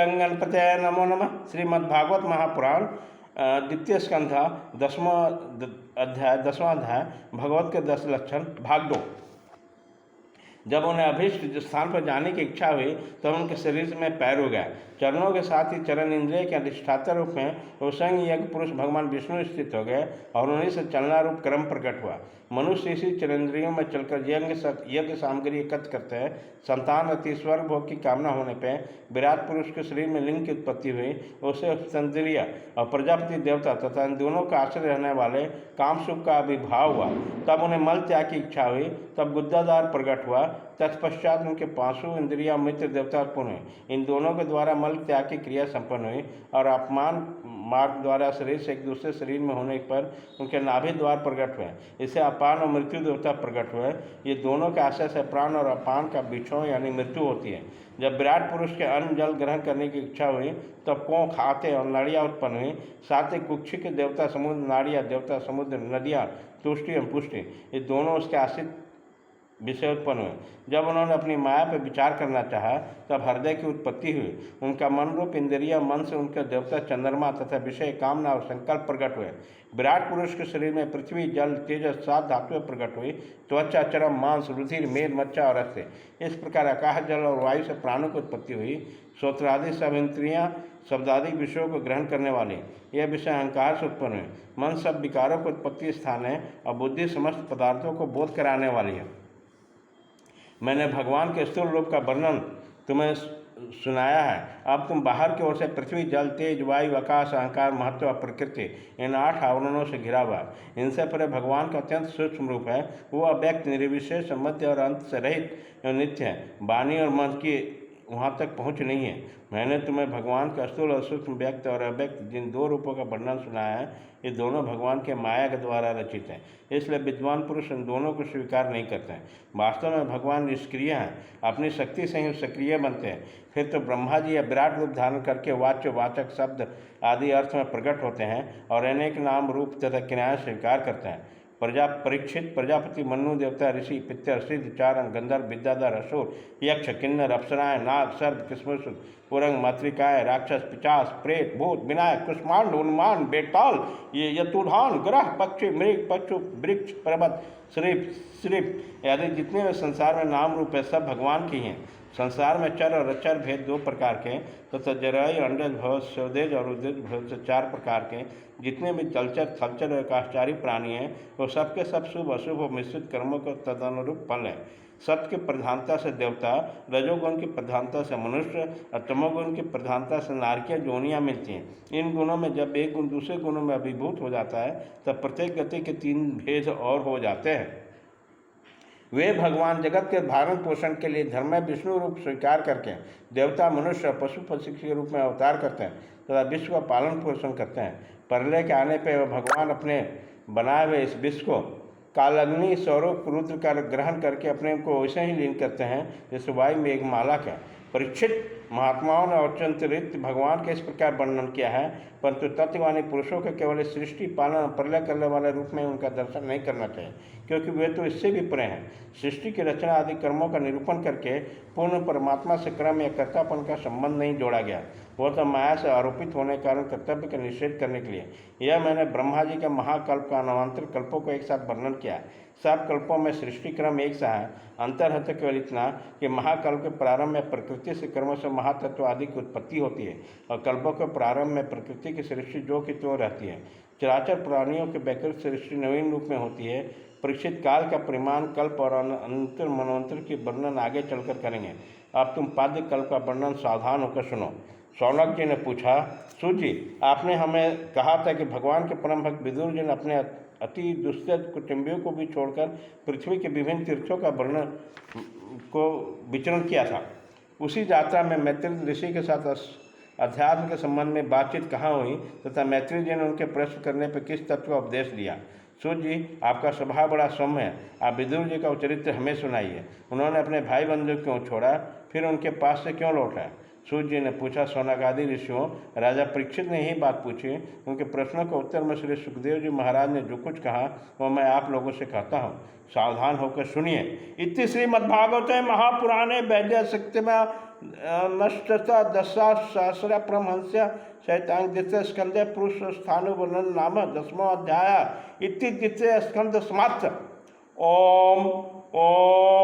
गंगणपते नमो नमः। श्रीमद्भागवत महापुराण द्वितीय स्कंध 10वां अध्याय भगवत के 10 लक्षण भाग 2। जब उन्हें अभीष्ट स्थान पर जाने की इच्छा हुई तब उनके शरीर में पैर हो गया। चरणों के साथ ही चरण इंद्रिय के अधिष्ठाता रूप में वो स्वयं यज्ञ पुरुष भगवान विष्णु स्थित हो गए और उन्हीं से चलना रूप क्रम प्रकट हुआ। मनुष्य इसी चरेंद्रियों में चलकर यज्ञ सामग्री एकत्र करते हैं। संतान अति स्वर्ग भोग की कामना होने पर विराट पुरुष के शरीर में लिंग की उत्पत्ति हुई। उसे चंद्रिय और प्रजापति देवता तथा इन दोनों का आश्रय रहने वाले कामसुख का आविर्भाव हुआ। तब उन्हें मल त्याग की इच्छा हुई, तब गुद्दादार प्रकट हुआ। तत्पश्चात उनके पांचों इंद्रिया मित्र देवता उत्पन्न हुए। इन दोनों के द्वारा मल त्याग की क्रिया संपन्न हुई और अपमान मार्ग द्वारा शरीर से एक दूसरे शरीर में होने पर उनके नाभि द्वार प्रकट हुए। इससे अपान और मृत्यु देवता प्रकट हुए। ये दोनों के आशय से प्राण और अपान का बिछोह यानी मृत्यु होती है। जब विराट पुरुष के अन्न जल ग्रहण करने की इच्छा हुई तब कों खाते और नाड़ियाँ उत्पन्न हुई। साथ ही कुक्षी के देवता समुद्र, नाड़ियाँ देवता समुद्र, नदियाँ तुष्टि एवं पुष्टि, ये दोनों उसके आश्रित विषय उत्पन्न हुए। जब उन्होंने अपनी माया पर विचार करना चाहा तब हृदय की उत्पत्ति हुई। उनका मन रूप इंद्रिय मन से उनके देवता चंद्रमा तथा विषय कामना और संकल्प प्रकट हुए। विराट पुरुष के शरीर में पृथ्वी, जल, तेजस 7 धातुएं प्रकट हुई। त्वचा, चर्म, मांस, रुधिर, मेद, मज्जा और रक्त। इस प्रकार आकाश, जल और वायु से प्राणों की उत्पत्ति हुई। श्रोत्रादि सब इंद्रियां शब्दादि विषयों को ग्रहण करने वाले यह विषय अहंकार से उत्पन्न हुए। मन सब विकारों को उत्पत्ति स्थान है और बुद्धि समस्त पदार्थों को बोध कराने वाली है। मैंने भगवान के स्थूल रूप का वर्णन तुम्हें सुनाया है। अब तुम बाहर की ओर से पृथ्वी, जल, तेज, वायु, आकाश, अहंकार, महत्व और प्रकृति इन 8 आवरणों से घिरा हुआ। इनसे परे भगवान का अत्यंत सूक्ष्म रूप है। वो अव्यक्त, निर्विशेष, मध्य और अंत से रहित एवं नित्य है। वाणी और मन की वहाँ तक पहुँच नहीं है। मैंने तुम्हें भगवान का स्थूल और सूक्ष्म, व्यक्त और अव्यक्त जिन 2 रूपों का वर्णन सुनाया है, ये दोनों भगवान के माया के द्वारा रचित हैं। इसलिए विद्वान पुरुष इन दोनों को स्वीकार नहीं करते हैं। वास्तव में भगवान निष्क्रिय हैं, अपनी शक्ति से ही सक्रिय बनते हैं। फिर तो ब्रह्मा जी या विराट रूप धारण करके वाच्य, वाचक, शब्द आदि अर्थ में प्रकट होते हैं और अनेक नाम, रूप तथा क्रियाएं स्वीकार करते हैं। परीक्षित, प्रजापति, मनु देवता, ऋषि, पितर, सिद्ध, चारण, गंधर्व, विद्याधर, असुर, यक्ष, किन्नर, अप्सराएं, नाग, सर्प, किस्मसुर, उरंग, मातृकाएँ, राक्षस, पिचास, प्रेत, भूत, विनायक, कुष्मांड, उन्माद, बेताल, ये यतुधान, ग्रह, पक्षी, मृग, पशु, वृक्ष, पर्वत, श्रीप आदि जितने भी संसार में नाम रूप है सब भगवान की हैं। संसार में चर और अचर भेद 2 प्रकार के तथा जरायु, अंडज भव, स्वदेज और उद्देज भव से 4 प्रकार के जितने भी जलचर, थलचर और आकाशचारी प्राणी हैं वो सबके सब शुभ अशुभ और मिश्रित कर्मों का तदनुरूप फल है। सत्य की प्रधानता से देवता, रजोगुण की प्रधानता से मनुष्य और तमोगुण की प्रधानता से नारकीय जोनियाँ मिलती हैं। इन गुणों में जब एक गुण दूसरे गुणों में अभिभूत हो जाता है तब प्रत्येक गति के 3 भेद और हो जाते हैं। वे भगवान जगत के धारण पोषण के लिए धर्म में विष्णु रूप स्वीकार करके देवता, मनुष्य और पशु पक्षी के रूप में अवतार करते हैं तथा विश्व का पालन पोषण करते हैं। प्रलय के आने पर वह भगवान अपने बनाए हुए इस विश्व को कालाग्नि स्वरूप रुद्र का ग्रहण करके अपने को वैसे ही लीन करते हैं जैसे वायु में एक मालक है। परीक्षित, महात्माओं ने अत्यंत भगवान के इस प्रकार वर्णन किया है, परंतु तत्ववानी पुरुषों के केवल सृष्टि, पालन, प्रलय करने वाले रूप में उनका दर्शन नहीं करना चाहिए, क्योंकि वे तो इससे भी परे हैं। सृष्टि की रचना आदि कर्मों का निरूपण करके पूर्ण परमात्मा से क्रम या कर्तापन का संबंध नहीं जोड़ा गया। वह तो माया से आरोपित होने के कारण कर्तव्य का निषेध करने के लिए। यह मैंने ब्रह्मा जी के महाकल्प का अनवंतर कल्पों को एक साथ वर्णन किया है। सब कल्पों में सृष्टि क्रम एक सा है, अंतर है तो केवल इतना कि महाकल्प के प्रारंभ में प्रकृति से कर्मों से महातत्व आदि की उत्पत्ति होती है और कल्पों के प्रारंभ में प्रकृति की सृष्टि जो की तो रहती है। चराचर प्राणियों के वैकृत सृष्टि नवीन रूप में होती है। परीक्षित, काल का परिमाण, कल्प और अंतर मनवंतर की वर्णन आगे चलकर करेंगे। अब तुम पाद्य कल्प का वर्णन सावधान होकर सुनो। शौनक जी ने पूछा, सूत जी, आपने हमें कहा था कि भगवान के परम भक्त विदुर जी ने अपने अति दुस्सह कुटुंबियों को भी छोड़कर पृथ्वी के विभिन्न तीर्थों का वर्णन को विचरण किया था। उसी यात्रा में मैत्री ऋषि के साथ अध्यात्म के संबंध में बातचीत कहाँ हुई तथा मैत्री जी ने उनके प्रश्न करने पर किस तत्व का उपदेश दिया। सूत जी, आपका स्वभाव बड़ा सौम्य है, आप विदुर जी का चरित्र हमें सुनाइए। उन्होंने अपने भाई बंधु क्यों छोड़ा, फिर उनके पास से क्यों लौटा? सूत जी ने पूछा, शौनकादि ऋषियों, राजा परीक्षित ने यही बात पूछी। उनके प्रश्नों के उत्तर में श्री सुखदेव जी महाराज ने जो कुछ कहा वह मैं आप लोगों से कहता हूँ, सावधान होकर सुनिए। इति श्रीमद्भागवते महापुराणे वैद्य शक्तिमय नष्टता दशा सहस्र परमहंस्य शैतांग द्वितीय स्कंदे पुरुष स्थानुवर्णन नाम 10वां अध्याय इति द्वितीय स्कंद समाप्त। ओम ओम